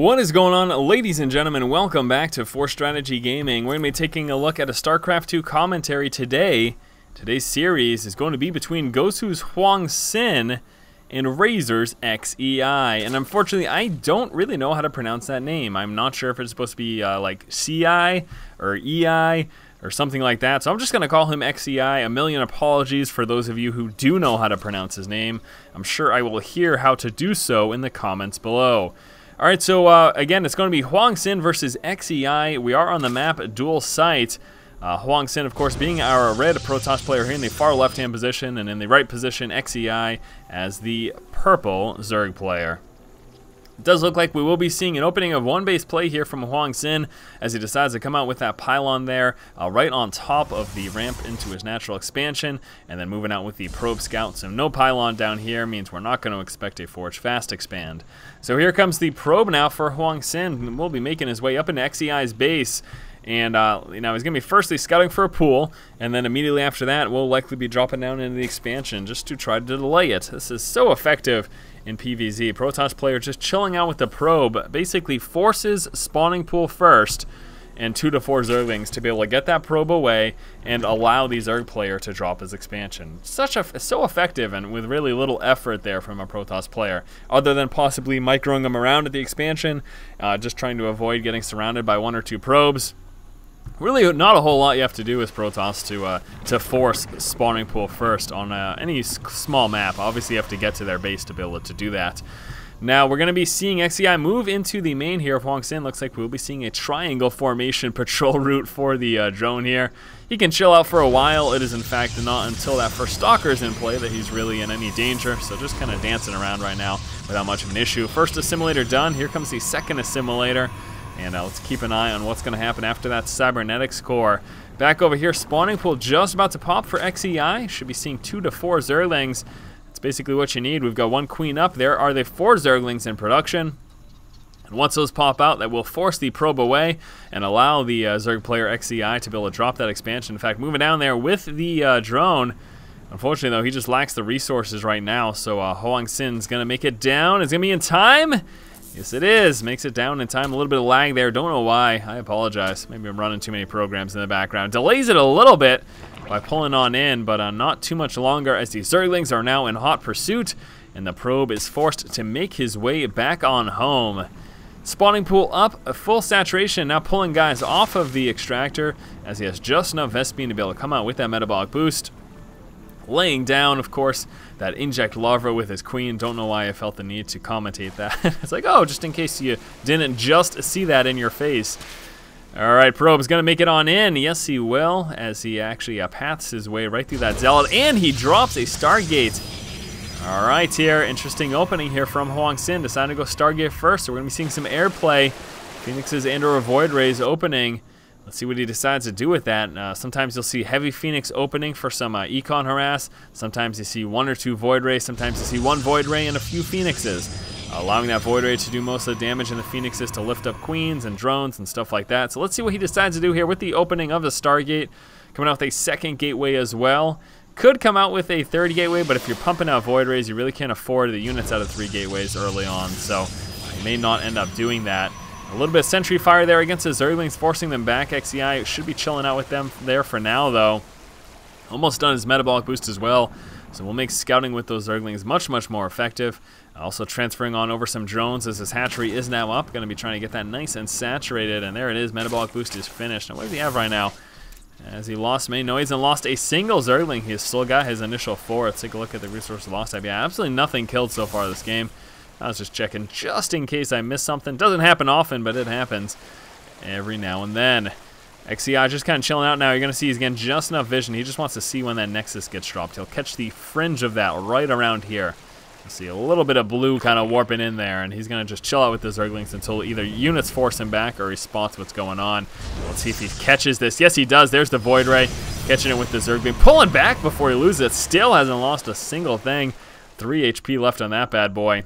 What is going on, ladies and gentlemen? Welcome back to Force Strategy Gaming. We're going to be taking a look at a StarCraft 2 commentary today. Today's series is going to be between Gosu's HwangSin and Razor's xEi. And unfortunately, I don't really know how to pronounce that name. I'm not sure if it's supposed to be like CI or EI or something like that. So I'm just going to call him xEi. A million apologies for those of you who do know how to pronounce his name. I'm sure I will hear how to do so in the comments below. Alright, so again, it's going to be HwangSin versus xEi. We are on the map dual site. HwangSin, of course, being our red Protoss player here in the far left-hand position, and in the right position, xEi as the purple Zerg player. It does look like we will be seeing an opening of one base play here from HwangSin as he decides to come out with that pylon there right on top of the ramp into his natural expansion, and then moving out with the probe scout. So no pylon down here means we're not going to expect a forge fast expand. So here comes the probe now for HwangSin. We'll be making his way up into xEi's base. And, he's going to be firstly scouting for a pool, and then immediately after that, we'll likely be dropping down into the expansion just to try to delay it. This is so effective in PvZ. Protoss player just chilling out with the probe, basically forces spawning pool first and 2 to 4 Zerglings to be able to get that probe away and allow the Zerg player to drop his expansion. So effective and with really little effort there from a Protoss player, other than possibly microing them around at the expansion, just trying to avoid getting surrounded by 1 or 2 probes. Really not a whole lot you have to do with Protoss to force spawning pool first on any small map. Obviously you have to get to their base to be able to do that. Now we're going to be seeing xEi move into the main here of HwangSin. Looks like we'll be seeing a triangle formation patrol route for the drone here. He can chill out for a while. It is in fact not until that first stalker is in play that he's really in any danger. So just kind of dancing around right now without much of an issue. First assimilator done. Here comes the second assimilator. And let's keep an eye on what's going to happen after that cybernetics core. Back over here, spawning pool just about to pop for xEi. Should be seeing 2 to 4 Zerglings. That's basically what you need. We've got 1 queen up. There are the 4 Zerglings in production. And once those pop out, that will force the probe away and allow the Zerg player xEi to be able to drop that expansion. In fact, moving down there with the drone. Unfortunately, though, he just lacks the resources right now. So HwangSin's going to make it down. It's going to be in time. Yes, it is. Makes it down in time. A little bit of lag there. Don't know why. I apologize. Maybe I'm running too many programs in the background. Delays it a little bit by pulling on in, but not too much longer as the Zerglings are now in hot pursuit, and the probe is forced to make his way back on home. Spawning pool up, full saturation. Now pulling guys off of the extractor as he has just enough Vespene to be able to come out with that metabolic boost. Laying down, of course, that inject larva with his queen. Don't know why I felt the need to commentate that. It's like, oh, just in case you didn't just see that in your face. All right, probe's going to make it on in. Yes, he will, as he actually paths his way right through that zealot, and he drops a Stargate. All right, here, interesting opening here from HwangSin. Decided to go Stargate first, so we're going to be seeing some airplay. Phoenixes and/or Void Rays opening. Let's see what he decides to do with that. Sometimes you'll see heavy Phoenix opening for some Econ harass. Sometimes you see 1 or 2 Void Rays. Sometimes you see 1 Void Ray and a few Phoenixes. Allowing that Void Ray to do most of the damage and the Phoenixes to lift up queens and drones and stuff like that. So let's see what he decides to do here with the opening of the Stargate. Coming out with a second gateway as well. Could come out with a third gateway, but if you're pumping out Void Rays, you really can't afford the units out of 3 gateways early on. So you may not end up doing that. A little bit of sentry fire there against the Zerglings, forcing them back. xEi should be chilling out with them there for now, though. Almost done his metabolic boost as well, so we'll make scouting with those Zerglings much, much more effective. Also transferring on over some drones as his hatchery is now up. Going to be trying to get that nice and saturated, and there it is. Metabolic boost is finished. Now, what does he have right now? Has he lost many? No, he hasn't lost a single Zergling. He's still got his initial 4. Let's take a look at the resource loss type. Yeah, absolutely nothing killed so far this game. I was just checking just in case I missed something. Doesn't happen often, but it happens every now and then. xEi just kind of chilling out now. You're going to see he's getting just enough vision. He just wants to see when that Nexus gets dropped. He'll catch the fringe of that right around here. You'll see a little bit of blue kind of warping in there, and he's going to just chill out with the Zerglings until either units force him back or he spots what's going on. Let's see if he catches this. Yes, he does. There's the Void Ray. Catching it with the Zergling. Pulling back before he loses it. Still hasn't lost a single thing. 3 HP left on that bad boy.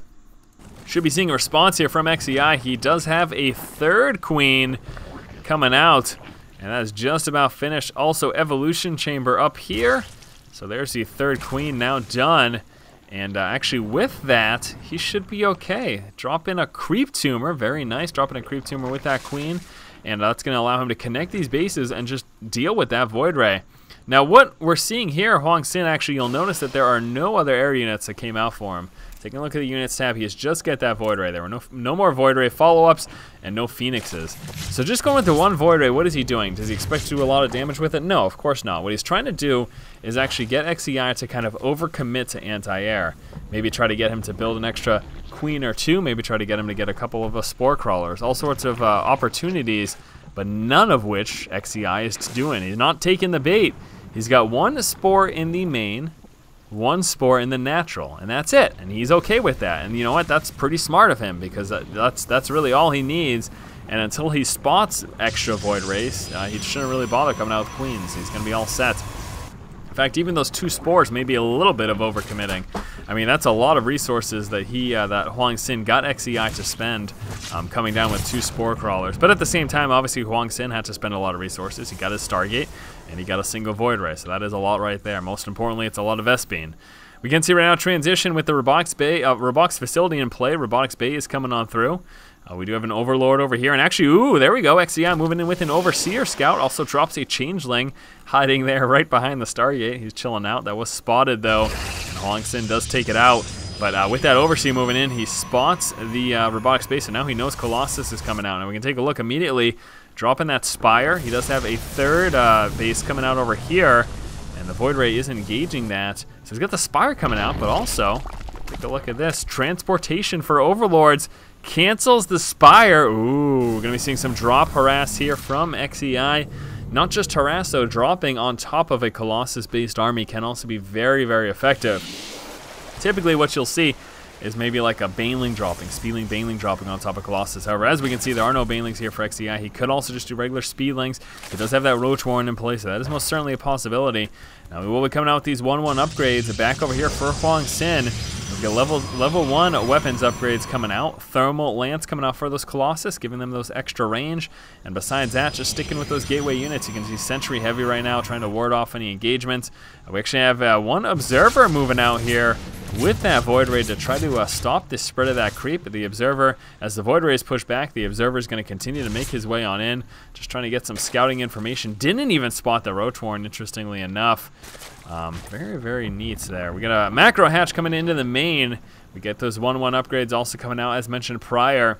Should be seeing a response here from xEi. He does have a 3rd queen coming out, and that is just about finished. Also, evolution chamber up here. So there's the 3rd queen now done. And actually with that, he should be okay. Drop in a creep tumor, very nice. Drop in a creep tumor with that queen. And that's going to allow him to connect these bases and just deal with that Void Ray. Now what we're seeing here, HwangSin, actually you'll notice that there are no other air units that came out for him. Taking a look at the units tab, he has just get that Void Ray. There were no more Void Ray follow-ups and no Phoenixes. So just going with the one Void Ray, what is he doing? Does he expect to do a lot of damage with it? No, of course not. What he's trying to do is actually get xEi to kind of overcommit to anti-air. Maybe try to get him to build an extra queen or two. Maybe try to get him to get a couple of spore crawlers. All sorts of opportunities, but none of which xEi is doing. He's not taking the bait. He's got one spore in the main, one spore in the natural, and that's it. And he's okay with that. And you know what? That's pretty smart of him, because that's really all he needs. And until he spots extra Void Rays, he shouldn't really bother coming out with queens. He's going to be all set. In fact, even those two spores may be a little bit of overcommitting. I mean, that's a lot of resources that that HwangSin got xEi to spend, coming down with two spore crawlers. But at the same time, obviously HwangSin had to spend a lot of resources. He got his Stargate, and he got a single Void Ray, so that is a lot right there. Most importantly, it's a lot of S-Beam. We can see right now transition with the robotics facility in play. Robotics Bay is coming on through. We do have an Overlord over here, and actually, ooh, there we go. xEi moving in with an Overseer Scout. Also drops a Changeling hiding there right behind the Stargate. He's chilling out. That was spotted, though. And HwangSin does take it out. But with that Overseer moving in, he spots the robotics base, and now he knows Colossus is coming out. And we can take a look immediately. Dropping that Spire. He does have a third base coming out over here, and the Void Ray is engaging that. So he's got the Spire coming out, but also, take a look at this. Transportation for Overlords. Cancels the Spire. Ooh, gonna be seeing some drop harass here from xEi. Not just harass, though, dropping on top of a Colossus-based army can also be very, very effective. Typically what you'll see is maybe like a Baneling dropping, Speedling, Baneling dropping on top of Colossus. However, as we can see, there are no Banelings here for xEi. He could also just do regular Speedlings. He does have that Roach Warren in place, so that is most certainly a possibility. Now we will be coming out with these 1-1 upgrades. Back over here for HwangSin. We've got level 1 weapons upgrades coming out. Thermal Lance coming out for those Colossus, giving them those extra range. And besides that, just sticking with those gateway units. You can see Sentry Heavy right now, trying to ward off any engagements. We actually have one Observer moving out here with that Void Ray to try to stop the spread of that creep. The Observer, as the Void Ray is pushed back, the Observer is going to continue to make his way on in. Just trying to get some scouting information. Didn't even spot the Roach Warren, interestingly enough. Very, very neat there. We got a Macro Hatch coming into the main. We get those 1-1 upgrades also coming out, as mentioned prior.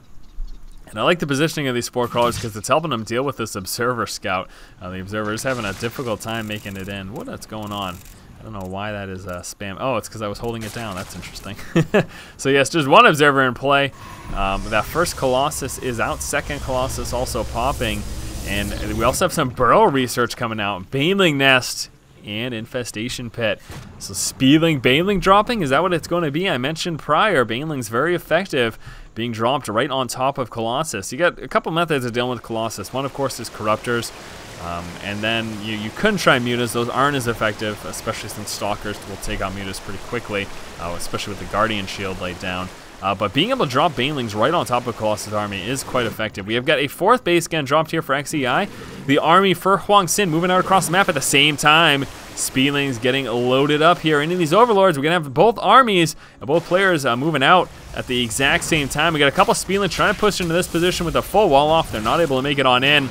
And I like the positioning of these Spore Crawlers because it's helping them deal with this Observer Scout. The Observer is having a difficult time making it in. What's going on? I don't know why that is spam. Oh, it's because I was holding it down. That's interesting. So yes, just one Observer in play. That first Colossus is out. Second Colossus also popping. And we also have some Burrow research coming out. Baneling Nest and Infestation Pit. So Speedling, Baneling dropping, is that what it's going to be? I mentioned prior, Baneling's very effective, being dropped right on top of Colossus. You got a couple methods of dealing with Colossus. One, of course, is Corruptors. And then you couldn't try Mutas. Those aren't as effective, especially since Stalkers will take out Mutas pretty quickly, especially with the Guardian Shield laid down. But being able to drop Banelings right on top of Colossus' army is quite effective. We have got a fourth base again dropped here for xEi. The army for HwangSin moving out across the map at the same time. Speedlings getting loaded up here into these Overlords. We're going to have both armies and both players moving out at the exact same time. We got a couple Speedlings trying to push into this position with a full wall off. They're not able to make it on in.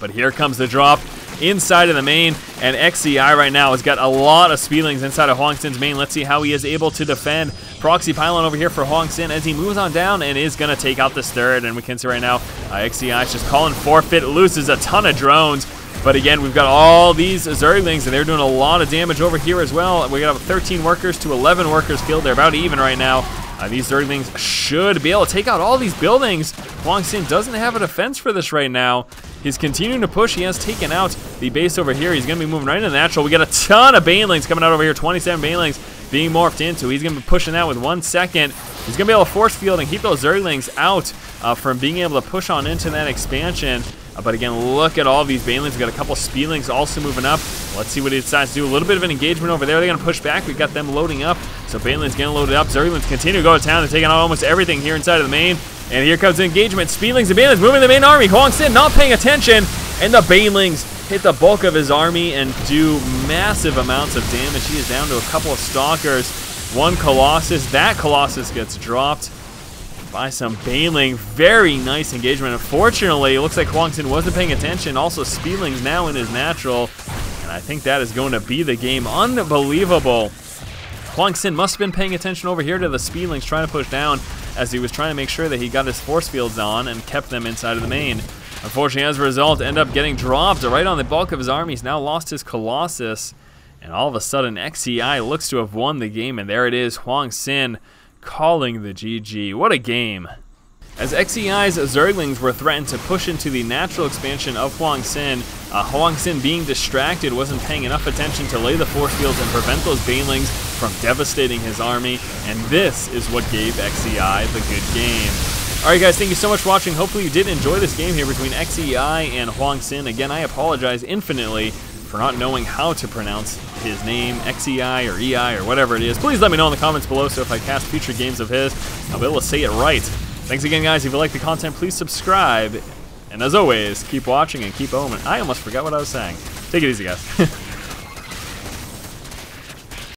But here comes the drop inside of the main, and xEi right now has got a lot of Speedlings inside of HwangSin's main. Let's see how he is able to defend. Proxy Pylon over here for HwangSin as he moves on down and is going to take out this third. And we can see right now xEi is just calling forfeit, loses a ton of drones. But again, we've got all these Zerglings, and they're doing a lot of damage over here as well. We got 13 workers to 11 workers killed. They're about even right now. These Zerglings should be able to take out all these buildings. HwangSin doesn't have a defense for this right now. He's continuing to push. He has taken out the base over here. He's going to be moving right into the natural. We got a ton of Banelings coming out over here. 27 Banelings being morphed into. He's going to be pushing that with 1 second. He's going to be able to force field and keep those Zerglings out from being able to push on into that expansion. But again, look at all these Banelings. We've got a couple Speedlings also moving up. Let's see what he decides to do. A little bit of an engagement over there. They're going to push back. We've got them loading up. So Banelings getting loaded up. Zerglings continue to go to town. They're taking out almost everything here inside of the main. And here comes the engagement. Speedlings and Banelings moving the main army. HwangSin not paying attention. And the Banelings hit the bulk of his army and do massive amounts of damage. He is down to a couple of Stalkers. One Colossus. That Colossus gets dropped by some Baneling. Very nice engagement. Unfortunately, it looks like HwangSin wasn't paying attention. Also, Speedling's now in his natural. And I think that is going to be the game. Unbelievable. HwangSin must have been paying attention over here to the Speedlings trying to push down as he was trying to make sure that he got his force fields on and kept them inside of the main. Unfortunately, as a result, end up getting dropped right on the bulk of his army. He's now lost his Colossus. And all of a sudden, xEi looks to have won the game. And there it is, HwangSin calling the GG. What a game. As xEi's Zerglings were threatened to push into the natural expansion of HwangSin, HwangSin being distracted wasn't paying enough attention to lay the force fields and prevent those Banelings from devastating his army, and this is what gave xEi the good game. Alright guys, thank you so much for watching. Hopefully you did enjoy this game here between xEi and HwangSin. Again, I apologize infinitely for not knowing how to pronounce his name, xEi or EI or whatever it is. Please let me know in the comments below so if I cast future games of his, I'll be able to say it right. Thanks again, guys. If you like the content, please subscribe. And as always, keep watching and keep omen. I almost forgot what I was saying. Take it easy, guys.